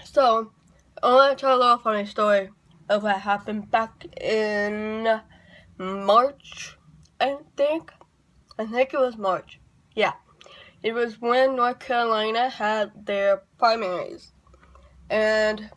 So, I want to tell a little funny story of what happened back in March, I think. I think it was March. Yeah. It was when North Carolina had their primaries. And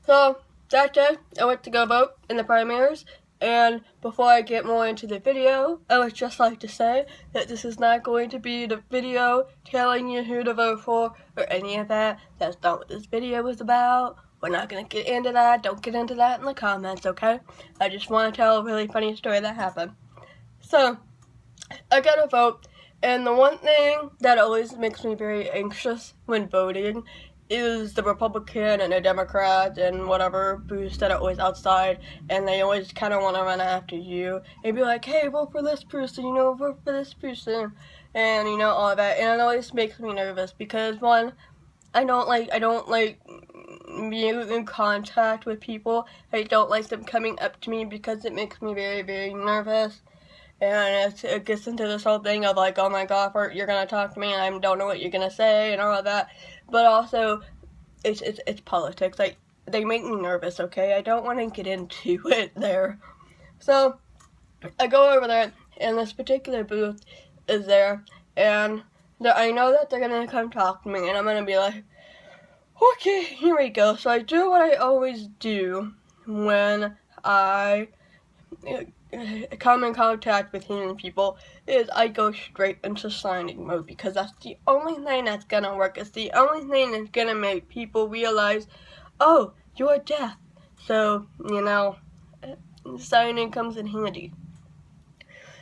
so, that day, I went to go vote in the primaries. And before I get more into the video, I would just like to say that this is not going to be the video telling you who to vote for or any of that. That's not what this video is about. We're not going to get into that. Don't get into that in the comments, okay? I just want to tell a really funny story that happened. So, I got a vote, and the one thing that always makes me very anxious when voting is the Republican and the Democrat and whatever booths that are always outside, and they always kind of want to run after you and be like, hey, vote for this person, vote for this person, and all of that, and it always makes me nervous because one, I don't like being in contact with people. I don't like them coming up to me because it makes me very, very nervous. And it gets into this whole thing of like, oh my god, you're gonna talk to me and I don't know what you're gonna say and all of that. But also, it's politics. Like, they make me nervous, okay? I don't want to get into it there. So, I go over there, and this particular booth is there, and I know that they're gonna come talk to me, and I'm gonna be like, okay, here we go. So I do what I always do when I come in contact with human people, is I go straight into signing mode, because that's the only thing that's gonna work. It's the only thing that's gonna make people realize, oh, you're deaf. So, signing comes in handy.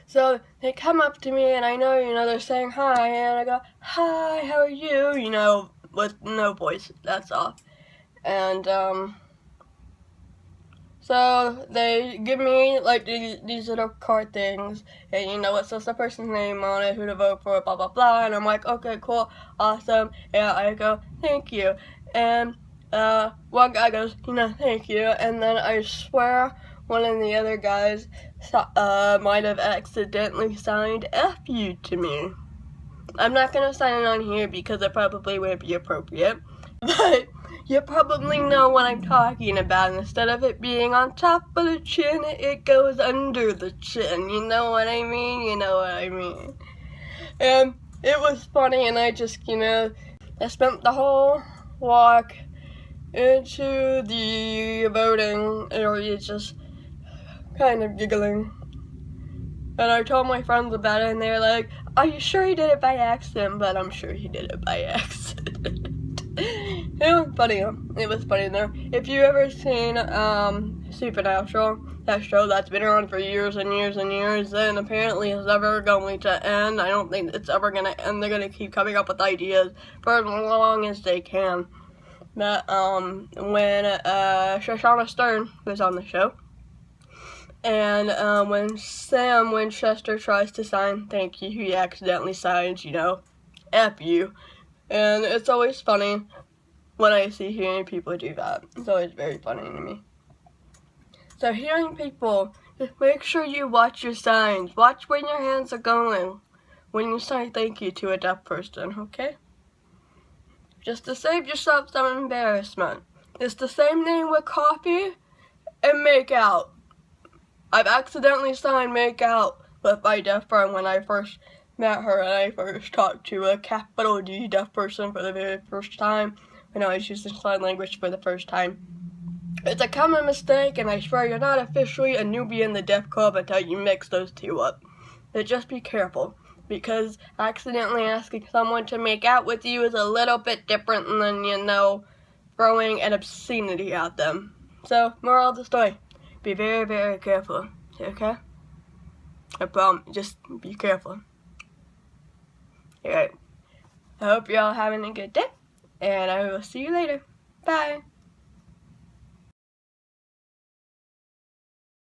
So they come up to me, and I know, they're saying hi, and I go, hi, how are you? With no voice, that's all. And, so they give me like these little card things, and it says the person's name on it, who to vote for, blah blah blah, and I'm like, okay, cool, awesome, and I go, thank you, and one guy goes, thank you, and then I swear one of the other guys might have accidentally signed F you to me. I'm not gonna sign it on here because it probably wouldn't be appropriate, but you probably know what I'm talking about. Instead of it being on top of the chin, it goes under the chin. You know what I mean? You know what I mean. And it was funny, and I just, I spent the whole walk into the voting area just kind of giggling. And I told my friends about it, and they're like, are you sure he did it by accident? But I'm sure he did it by accident. It was funny. It was funny though. If you ever seen Supernatural, that show that's been around for years and years and years, and apparently is never going to end. I don't think it's ever gonna end. They're gonna keep coming up with ideas for as long as they can. But when Shoshana Stern was on the show, and when Sam Winchester tries to sign thank you, he accidentally signs, F you. And it's always funny when I see hearing people do that. It's always very funny to me. So hearing people, just make sure you watch your signs. Watch where your hands are going when you say thank you to a deaf person, okay? Just to save yourself some embarrassment. It's the same thing with coffee and make out. I've accidentally signed make out with my deaf friend when I first met her, and I first talked to a capital D deaf person for the very first time when I was using sign language for the first time. It's a common mistake, and I swear you're not officially a newbie in the deaf club until you mix those two up. But just be careful, because accidentally asking someone to make out with you is a little bit different than, throwing an obscenity at them. So, moral of the story, be very, very careful, okay? I promise, just be careful. Alright, I hope you're all having a good day, and I will see you later. Bye.